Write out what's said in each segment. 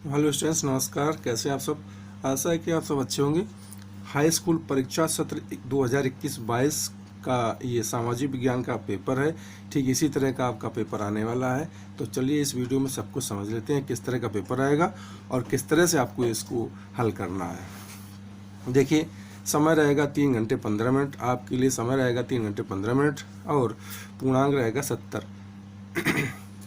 Hello students, नमस्कार। कैसे हैं आप सब? आशा है कि आप सब अच्छे होंगे। हाई स्कूल परीक्षा सत्र 2021-22 का ये सामाजिक विज्ञान का पेपर है। ठीक इसी तरह का आपका पेपर आने वाला है। तो चलिए इस वीडियो में सब कुछ समझ लेते हैं किस तरह का पेपर आएगा और किस तरह से आपको इसको हल करना है। देखिए, समय रहेगा 3 घंटे 15 मिनट। आपके लिए समय रहेगा 3 घंटे 15 मिनट और पूर्णांक रहेगा 70।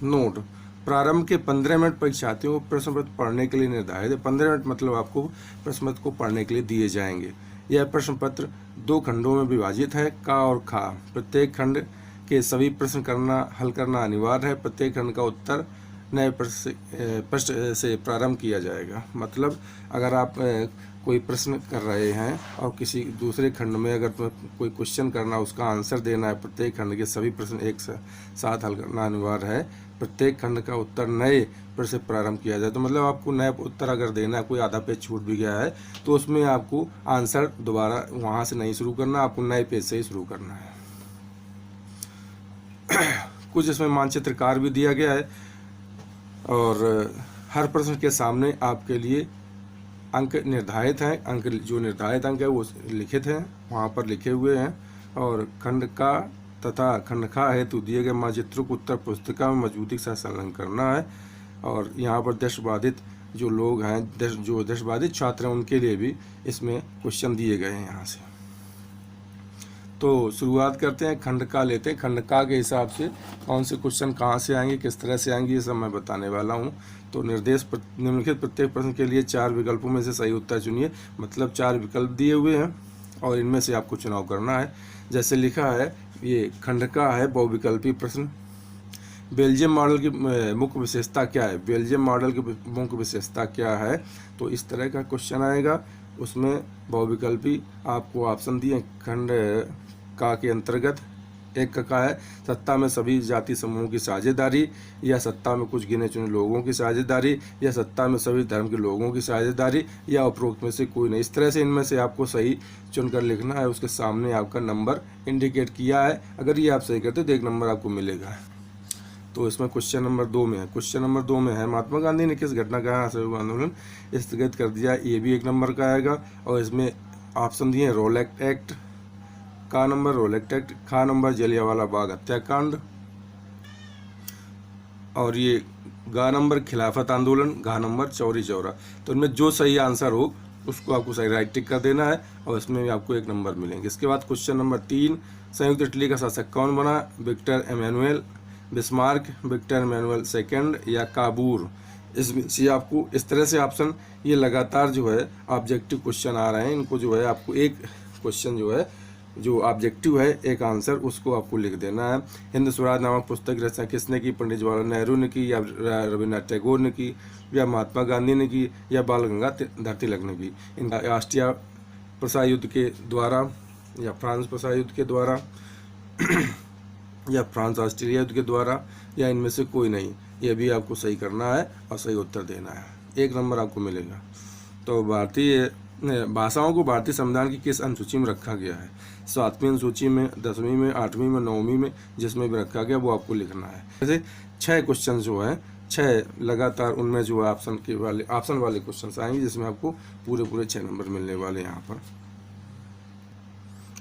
नोट: प्रारंभ के 15 मिनट परीक्षार्थियों को प्रश्न पत्र पढ़ने के लिए निर्धारित है। 15 मिनट मतलब आपको प्रश्न पत्र को पढ़ने के लिए दिए जाएंगे। यह प्रश्न पत्र 2 खंडों में विभाजित है, का और खा। प्रत्येक खंड के सभी प्रश्न हल करना अनिवार्य है। प्रत्येक खंड का उत्तर नए प्रश्न से प्रारंभ किया जाएगा। मतलब अगर आप कोई प्रश्न कर रहे हैं और किसी दूसरे खंड में अगर कोई क्वेश्चन करना, उसका आंसर देना है, प्रत्येक खंड के सभी प्रश्न एक साथ हल करना अनिवार्य है। प्रत्येक खंड का उत्तर नए प्रश्न से प्रारंभ किया जाए। तो मतलब आपको नया उत्तर अगर देना है, कोई आधा पेज छूट भी गया है तो उसमें आपको आंसर दोबारा वहाँ से नहीं शुरू करना, आपको नए पेज से ही शुरू करना है। कुछ इसमें मानचित्रकार भी दिया गया है और हर प्रश्न के सामने आपके लिए अंक निर्धारित हैं। अंक जो निर्धारित अंक है वो लिखित हैं, वहाँ पर लिखे हुए हैं। और खंड का तथा खंड खा हेतु दिए गए मानचित्रों को उत्तर पुस्तिका में मजबूती के साथ संलग्न करना है। और यहाँ पर दृष्टिबाधित जो लोग हैं, जो दृष्टिबाधित छात्र हैं, उनके लिए भी इसमें क्वेश्चन दिए गए हैं यहाँ से। तो शुरुआत करते हैं, खंड का लेते हैं। खंड का के हिसाब से कौन से क्वेश्चन कहाँ से आएंगे, किस तरह से आएंगे, ये सब मैं बताने वाला हूँ। तो निम्नलिखित प्रत्येक प्रश्न के लिए 4 विकल्पों में से सही उत्तर चुनिए। मतलब 4 विकल्प दिए हुए हैं और इनमें से आपको चुनाव करना है। जैसे लिखा है, ये खंड का है बहुविकल्पी प्रश्न। बेल्जियम मॉडल की मुख्य विशेषता क्या है? बेल्जियम मॉडल की मुख्य विशेषता क्या है? तो इस तरह का क्वेश्चन आएगा। उसमें बहुविकल्पी आपको ऑप्शन दिए। खंड का के अंतर्गत एक का है सत्ता में सभी जाति समूहों की साझेदारी, या सत्ता में कुछ गिने चुने लोगों की साझेदारी, या सत्ता में सभी धर्म के लोगों की साझेदारी, या उपरोक्त में से कोई नहीं। इस तरह से इनमें से आपको सही चुनकर लिखना है। उसके सामने आपका नंबर इंडिकेट किया है। अगर ये आप सही करते तो 1 नंबर आपको मिलेगा। तो इसमें क्वेश्चन नंबर 2 में है। क्वेश्चन नंबर 2 में है, महात्मा गांधी ने किस घटना का असहयोग आंदोलन स्थगित कर दिया? ये भी 1 नंबर का आएगा। और इसमें ऑप्शन दिए रोलेक्ट एक्ट, का नंबर रोलेक्ट एक्ट, खा नंबर जलियांवाला बाग हत्याकांड, और ये गा नंबर खिलाफत आंदोलन, घा नंबर चौरी चौरा। तो इनमें जो सही आंसर हो उसको आपको सही राइट टिक कर देना है और इसमें भी आपको 1 नंबर मिलेंगे। इसके बाद क्वेश्चन नंबर 3, संयुक्त इटली का शासक कौन बना? Victor Emmanuel, Bismarck, Victor Emmanuel second, या काबूर। इसमें से आपको इस तरह से ऑप्शन, ये लगातार जो है ऑब्जेक्टिव क्वेश्चन आ रहे हैं। इनको जो है आपको एक क्वेश्चन जो है, जो ऑब्जेक्टिव है, एक आंसर, उसको आपको लिख देना है। हिंद स्वराज नामक पुस्तक की रचना किसने की? पंडित जवाहरलाल नेहरू ने की, या रविन्द्रनाथ टैगोर ने की, या महात्मा गांधी ने की, या बाल गंगाधर तिलक ने की? इनका ऑस्ट्रिया प्रसार युद्ध के द्वारा, या फ्रांस प्रसार युद्ध के द्वारा, या फ्रांस ऑस्ट्रेलिया युद्ध के द्वारा, या इनमें से कोई नहीं। यह भी आपको सही करना है और सही उत्तर देना है। 1 नंबर आपको मिलेगा। तो भारतीय भाषाओं को भारतीय संविधान की किस अनुसूची में रखा गया है? 7वीं अनुसूची में, 10वीं में, 8वीं में, 9वीं में, जिसमें भी रखा गया वो आपको लिखना है। जैसे 6 क्वेश्चन जो हैं, 6 लगातार, उनमें जो है ऑप्शन वाले क्वेश्चन आएंगे जिसमें आपको पूरे 6 नंबर मिलने वाले यहाँ पर।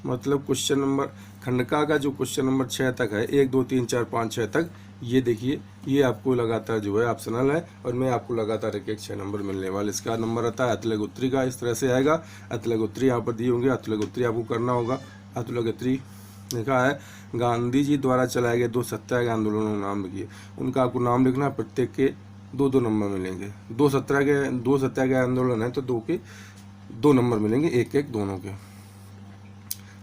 मतलब क्वेश्चन नंबर खंडका का जो क्वेश्चन नंबर 6 तक है, 1 2 3 4 5 6 तक, ये देखिए, ये आपको लगातार जो है ऑप्शनल है और मैं आपको लगातार एक 6 नंबर मिलने वाले। इसका नंबर आता है अतुल्य का। इस तरह से आएगा। अतुल्य यहाँ पर दिए होंगे, अतुल्य आपको करना होगा। अतुल्य लिखा है, गांधी जी द्वारा चलाए गए 2 सत्याग्रह आंदोलनों का नाम लिखिए। उनका आपको नाम लिखना है। प्रत्येक के 2 नंबर मिलेंगे। 2 सत्याग्रह आंदोलन है तो 2 के 2 नंबर मिलेंगे, 1 दोनों के।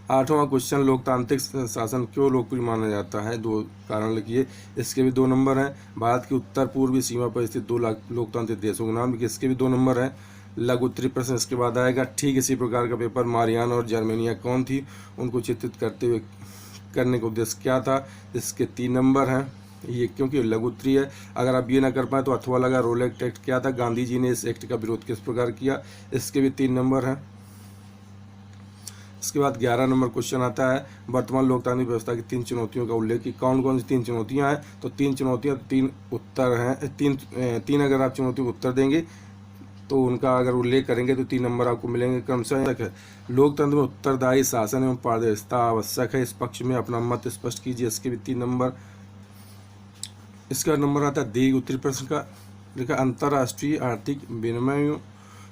8वां क्वेश्चन, लोकतांत्रिक शासन क्यों लोकप्रिय माना जाता है? 2 कारण लिखिए। इसके भी 2 नंबर हैं। भारत की उत्तर पूर्वी सीमा पर स्थित 2 लोकतांत्रिक देशों के नाम लिखिए। इसके भी 2 नंबर हैं। लघु उत्तरीय प्रश्न इसके बाद आएगा। ठीक इसी प्रकार का पेपर मारियान और जर्मेनिया कौन थी? उनको चित्रित करने का उद्देश्य क्या था? इसके 3 नंबर हैं। ये क्योंकि लघु उत्तरीय है, अगर आप ये ना कर पाए तो अथवा लगा। रोलेक्ट एक्ट क्या था? गांधी जी ने इस एक्ट का विरोध किस प्रकार किया? इसके भी 3 नंबर हैं। इसके बाद 11 नंबर क्वेश्चन आता है, वर्तमान लोकतांत्रिक व्यवस्था की 3 चुनौतियों का उल्लेख, कि कौन कौन सी 3 चुनौतियां हैं। तो 3 चुनौतियां, 3 उत्तर हैं, तीन अगर आप चुनौतियों को उत्तर देंगे तो उनका अगर उल्लेख करेंगे तो 3 नंबर आपको मिलेंगे। क्रमशः है लोकतंत्र में उत्तरदायी शासन एवं पारदर्शिता आवश्यक है, इस पक्ष में अपना मत स्पष्ट कीजिए, इसके भी 3 नंबर। इसका नंबर आता है दीर्घ उत्तरी प्रश्न का, लिखा अंतर्राष्ट्रीय आर्थिक विनिमयों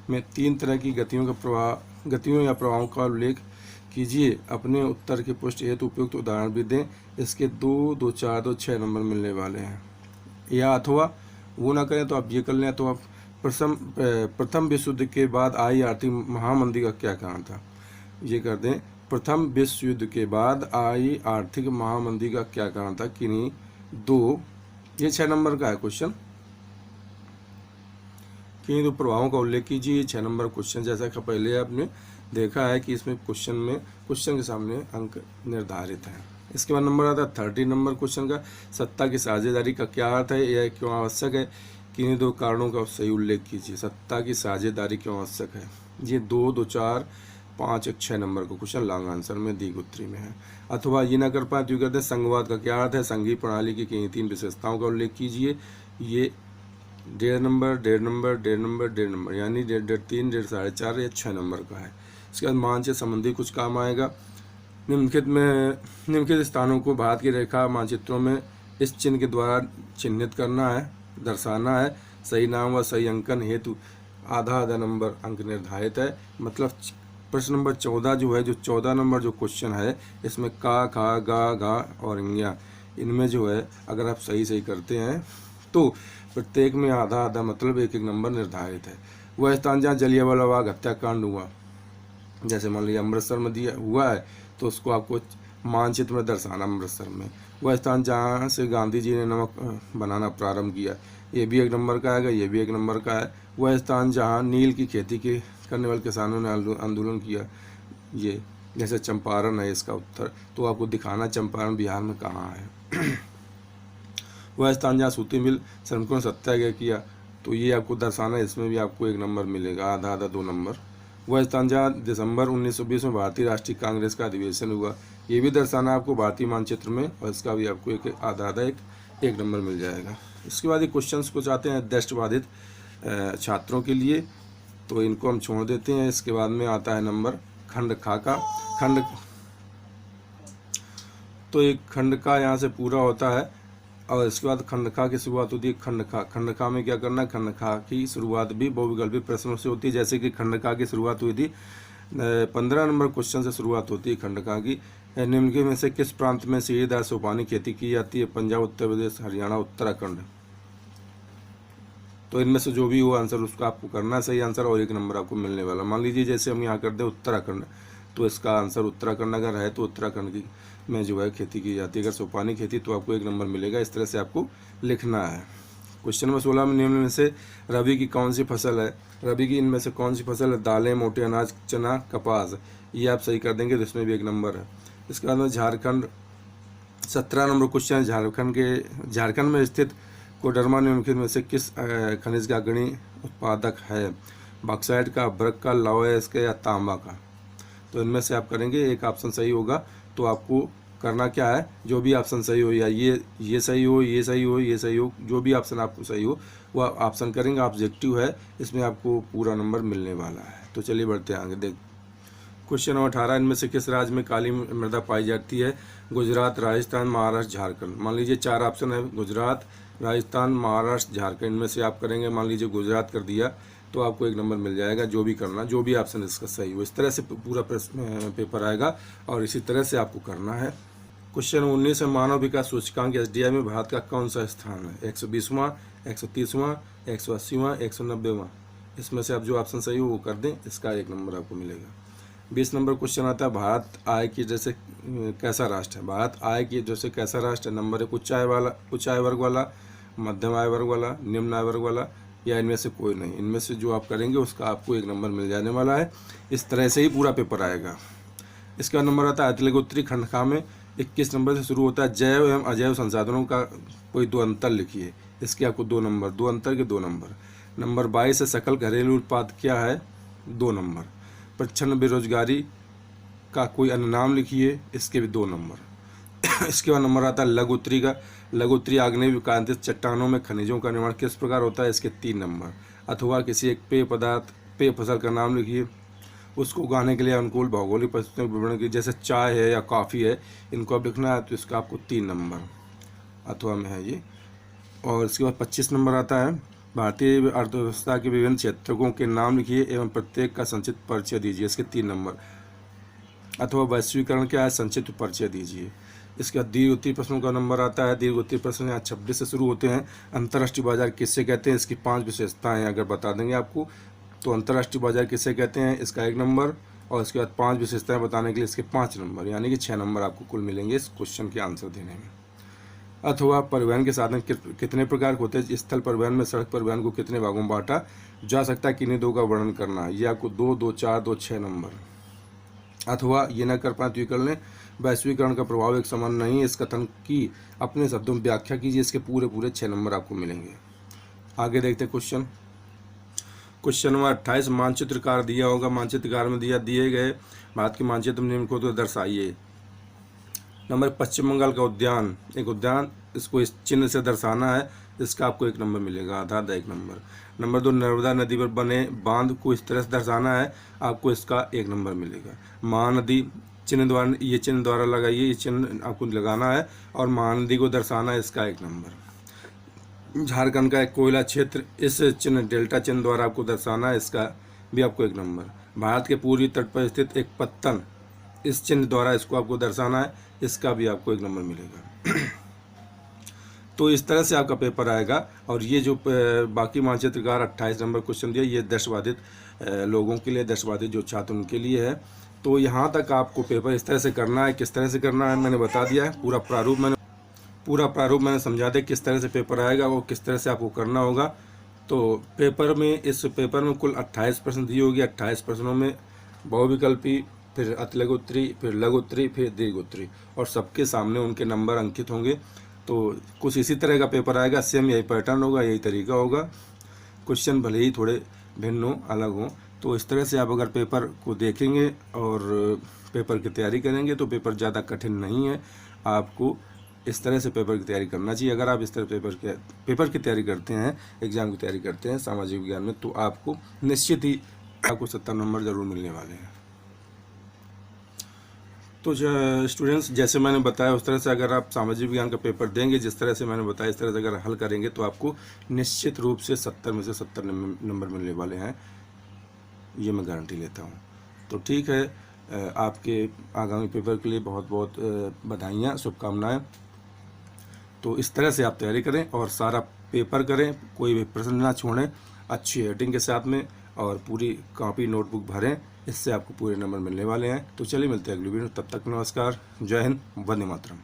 में 3 तरह की गतियों या प्रभावों का उल्लेख कीजिए, अपने उत्तर के पुष्टि हेतु उपयुक्त उदाहरण भी दें। इसके 2, 2, 4, 2, 6 नंबर मिलने वाले हैं। या अथवा वो ना करें तो आप ये कर लें, तो आप प्रथम विश्व युद्ध के बाद आई आर्थिक महामंदी का क्या कारण था, ये कर दें। प्रथम विश्व युद्ध के बाद आई आर्थिक महामंदी का क्या कारण था, किन्हीं 2, ये 6 नंबर का है क्वेश्चन, किन्हीं 2 प्रभावों का उल्लेख कीजिए। 6 नंबर क्वेश्चन, जैसा कि पहले आपने देखा है कि इसमें क्वेश्चन के सामने अंक निर्धारित हैं। इसके बाद नंबर आता है 30 नंबर क्वेश्चन का, सत्ता की साझेदारी का क्या अर्थ है, यह क्यों आवश्यक है, किन्हीं 2 कारणों का सही उल्लेख कीजिए। सत्ता की साझेदारी क्यों आवश्यक है, ये 2, 2, 4, 5, 1, 6 नंबर का क्वेश्चन लॉन्ग आंसर में दीर्घ उत्तरी में है। अथवा ये ना कर पाए तो कहते हैं संघवाद का क्या अर्थ है, संघीय प्रणाली की किन्हीं 3 विशेषताओं का उल्लेख कीजिए, ये 1.5 नंबर, 1.5 नंबर, 1.5 नंबर, 1.5 नंबर, यानी 1.5, 1.5, 3, 1.5, 4.5 या 6 नंबर का है। इसके बाद मानचित्र संबंधी कुछ काम आएगा। निम्नलिखित स्थानों को भारत की रेखा मानचित्रों में इस चिन्ह के द्वारा चिन्हित करना है, दर्शाना है। सही नाम व सही अंकन हेतु आधा नंबर अंक निर्धारित है। मतलब प्रश्न नंबर 14 जो है, जो 14 नंबर जो क्वेश्चन है, इसमें का, खा, गा, घा और इंग्या, इनमें जो है अगर आप सही करते हैं तो प्रत्येक में आधा मतलब 1-1 नंबर निर्धारित है। वह स्थान जहाँ जलियांवाला बाग हत्याकांड हुआ, जैसे मान लीजिए अमृतसर में दिया हुआ है तो उसको आपको मानचित्र में दर्शाना अमृतसर में। वह स्थान जहाँ से गांधी जी ने नमक बनाना प्रारंभ किया, ये भी 1 नंबर का आएगा, ये भी 1 नंबर का है। वह स्थान जहाँ नील की खेती करने वाले किसानों ने आंदोलन किया, ये जैसे चंपारण है इसका उत्तर, तो आपको दिखाना चंपारण बिहार में कहाँ है। वह स्थान जहाँ सूती मिल श्रमिकों ने सत्याग्रह किया, तो ये आपको दर्शाना, इसमें भी आपको 1 नंबर मिलेगा, आधा 2 नंबर। वह स्थान जहाँ दिसंबर 1920 में भारतीय राष्ट्रीय कांग्रेस का अधिवेशन हुआ, ये भी दर्शाना आपको भारतीय मानचित्र में, और इसका भी आपको आधा 1 नंबर मिल जाएगा। इसके बाद ये क्वेश्चंस कुछ आते हैं दृष्टिबाधित छात्रों के लिए, तो इनको हम छोड़ देते हैं। इसके बाद में आता है नंबर खंड खा का। तो एक खंड का यहाँ से पूरा होता है, और इसके बाद खंड खा की शुरुआत होती है खंड खा में क्या करना है, खंड खा की शुरुआत भी बहुविकल्पी प्रश्नों से होती है। जैसे कि खंड खा की शुरुआत हुई थी 15 नंबर क्वेश्चन से शुरुआत होती है खंड खा की। निम्नलिखित में से किस प्रांत में सीढ़ीदार सोपानी खेती की जाती है, पंजाब, उत्तर प्रदेश, हरियाणा, उत्तराखंड। तो इनमें से जो भी हो आंसर उसका आपको करना है सही आंसर, और 1 नंबर आपको मिलने वाला। मान लीजिए जैसे हम यहाँ कर दें उत्तराखंड, तो इसका आंसर उत्तराखंड अगर है तो उत्तराखंड की में जो है खेती की जाती है। अगर सोपानी खेती तो आपको 1 नंबर मिलेगा। इस तरह से आपको लिखना है। क्वेश्चन नंबर 16 में निम्न में से रबी की कौन सी फसल है, रबी की इनमें से कौन सी फसल है, दालें, मोटे अनाज, चना, कपास, ये आप सही कर देंगे तो इसमें भी 1 नंबर है। इसके बाद में झारखंड 17 नंबर क्वेश्चन है, झारखंड में स्थित कोडरमा निम्नलिखित में से किस खनिज का अग्रणी उत्पादक है, बॉक्साइट का, ब्रक का, लौह का या तांबा का। तो इनमें से आप करेंगे, एक ऑप्शन सही होगा। तो आपको करना क्या है, जो भी ऑप्शन सही हो, या ये सही हो, ये सही हो, ये सही हो, जो भी ऑप्शन आपको सही हो वह ऑप्शन करेंगे। ऑब्जेक्टिव है, इसमें आपको पूरा नंबर मिलने वाला है। तो चलिए बढ़ते हैं आगे। देख क्वेश्चन नंबर 18, इनमें से किस राज्य में काली मृदा पाई जाती है, गुजरात, राजस्थान, महाराष्ट्र, झारखंड। मान लीजिए 4 ऑप्शन है, गुजरात, राजस्थान, महाराष्ट्र, झारखंड। इनमें से आप करेंगे, मान लीजिए गुजरात कर दिया तो आपको 1 नंबर मिल जाएगा। जो भी करना, जो भी ऑप्शन इसका सही हो, इस तरह से पूरा पेपर आएगा और इसी तरह से आपको करना है। क्वेश्चन 19 है, मानव विकास सूचकांक SDI में भारत का कौन सा स्थान है, 120वां, 130वां, 180वां, 190वां। इसमें से आप जो ऑप्शन सही हो वो कर दें, इसका 1 नंबर आपको मिलेगा। 20 नंबर क्वेश्चन आता है, भारत आय की दृष्टि से कैसा राष्ट्र है, भारत आय की दृष्टि से कैसा राष्ट्र है। नंबर 1 उच्च आय वर्ग वाला, मध्यम आय वर्ग वाला, निम्न आय वर्ग वाला, या इनमें से कोई नहीं। इनमें से जो आप करेंगे उसका आपको 1 नंबर मिल जाने वाला है। इस तरह से ही पूरा पेपर आएगा। इसका नंबर आता है अतिलिख उत्तरी खंड खा में 21 नंबर से शुरू होता है, जैव एवं अजैव संसाधनों का कोई 2 अंतर लिखिए। इसके आपको 2 नंबर, 2 अंतर के 2 नंबर। नंबर 22 है, सकल घरेलू उत्पाद क्या है, 2 नंबर। प्रच्छन्न बेरोजगारी का कोई अन्य नाम लिखिए, इसके भी 2 नंबर। इसके बाद नंबर आता है लघुत्तरी का। लघुत्तरी आग्नेय विकांतित चट्टानों में खनिजों का निर्माण किस प्रकार होता है, इसके 3 नंबर। अथवा किसी एक पेय फसल का नाम लिखिए, उसको उगाने के लिए अनुकूल भौगोलिक परिस्थितियों के विवरण की, जैसे चाय है या कॉफ़ी है, इनको अब लिखना है तो इसका आपको 3 नंबर अथवा में है ये। और इसके बाद 25 नंबर आता है भारतीय अर्थव्यवस्था के विभिन्न क्षेत्रों के नाम लिखिए एवं प्रत्येक का संक्षिप्त परिचय दीजिए, इसके 3 नंबर। अथवा वैश्वीकरण क्या है, संक्षिप्त परिचय दीजिए। इसके बाद दीर्घ उत्तरीय प्रश्नों का नंबर आता है। दीर्घ उत्तरीय प्रश्न यहाँ 26 से शुरू होते हैं। अंतर्राष्ट्रीय बाजार किससे कहते हैं, इसकी 5 विशेषताएं अगर बता देंगे आपको तो अंतर्राष्ट्रीय बाजार किससे कहते हैं, इसका 1 नंबर। और इसके बाद 5 विशेषताएं बताने के लिए इसके 5 नंबर, यानी कि 6 नंबर आपको कुल मिलेंगे इस क्वेश्चन के आंसर देने में। अथवा परिवहन के साधन कितने प्रकार के होते हैं, स्थल परिवहन में सड़क परिवहन को कितने भागों में बांटा जा सकता है, किन्हीं 2 का वर्णन करना, ये आपको 2, 2, 4, 2, 6 नंबर। अथवा ये न कर पाए तो ये कर लें, वैश्वीकरण का प्रभाव एक समान नहीं है, इस कथन की अपने शब्दों में व्याख्या कीजिए, इसके पूरे 6 नंबर आपको मिलेंगे। आगे देखते हैं क्वेश्चन नंबर 28। मानचित्रकार दिया होगा, मानचित्रकार में दिए गए भारत के मानचित्र में निम्न को तो दर्शाइए। नंबर पश्चिम बंगाल का उद्यान, एक उद्यान, इसको इस चिन्ह से दर्शाना है, इसका आपको 1 नंबर मिलेगा, आधा 1 नंबर। नंबर 2 नर्मदा नदी पर बने बांध को इस तरह से दर्शाना है, आपको इसका 1 नंबर मिलेगा। महानदी चिन्ह द्वारा, ये चिन्ह द्वारा लगाइए, ये चिन्ह आपको लगाना है और महानदी को दर्शाना है, इसका 1 नंबर। झारखंड का एक कोयला क्षेत्र, इस चिन्ह डेल्टा चिन्ह द्वारा आपको दर्शाना है, इसका भी आपको 1 नंबर। भारत के पूर्वी तट पर स्थित एक पत्तन, इस चिन्ह द्वारा इसको आपको दर्शाना है, इसका भी आपको 1 नंबर मिलेगा। तो इस तरह से आपका पेपर आएगा। और ये जो बाकी मानचित्रकार 28 नंबर क्वेश्चन दिया, ये दृष्टिबाधित लोगों के लिए, दृष्टिबाधित जो छात्र उनके लिए है। तो यहाँ तक आपको पेपर इस तरह से करना है। किस तरह से करना है मैंने बता दिया है, पूरा प्रारूप मैंने समझा दिया किस तरह से पेपर आएगा और किस तरह से आपको करना होगा। तो पेपर में, इस पेपर में कुल 28 प्रश्न दिए होगी। 28 प्रश्नों में बहुविकल्पी, फिर अतिलघुत्तरी, फिर लघुत्तरी, फिर दीर्घोत्तरी, और सबके सामने उनके नंबर अंकित होंगे। तो कुछ इसी तरह का पेपर आएगा, सेम यही पैटर्न होगा, यही तरीका होगा। क्वेश्चन भले ही थोड़े भिन्न हो, अलग हो, तो इस तरह से आप अगर पेपर को देखेंगे और पेपर की तैयारी करेंगे तो पेपर ज़्यादा कठिन नहीं है। आपको इस तरह से पेपर की तैयारी करना चाहिए। अगर आप इस तरह पेपर की तैयारी करते हैं, एग्ज़ाम की तैयारी करते हैं सामाजिक विज्ञान में, तो आपको निश्चित ही आपको 70 नंबर ज़रूर मिलने वाले हैं। तो स्टूडेंट्स, जैसे मैंने बताया उस तरह से अगर आप सामाजिक विज्ञान का पेपर देंगे, जिस तरह से मैंने बताया, इस तरह से अगर हल करेंगे तो आपको निश्चित रूप से 70 में से 70 नंबर मिलने वाले हैं, ये मैं गारंटी लेता हूँ। तो ठीक है, आपके आगामी पेपर के लिए बहुत बहुत बधाइयाँ, शुभकामनाएँ। तो इस तरह से आप तैयारी करें और सारा पेपर करें, कोई भी प्रश्न ना छोड़ें, अच्छी हेडिंग के साथ में, और पूरी कॉपी नोटबुक भरें, इससे आपको पूरे नंबर मिलने वाले हैं। तो चलिए मिलते हैं अगली वीडियो, तब तक नमस्कार, जय हिंद, वंदे मातरम।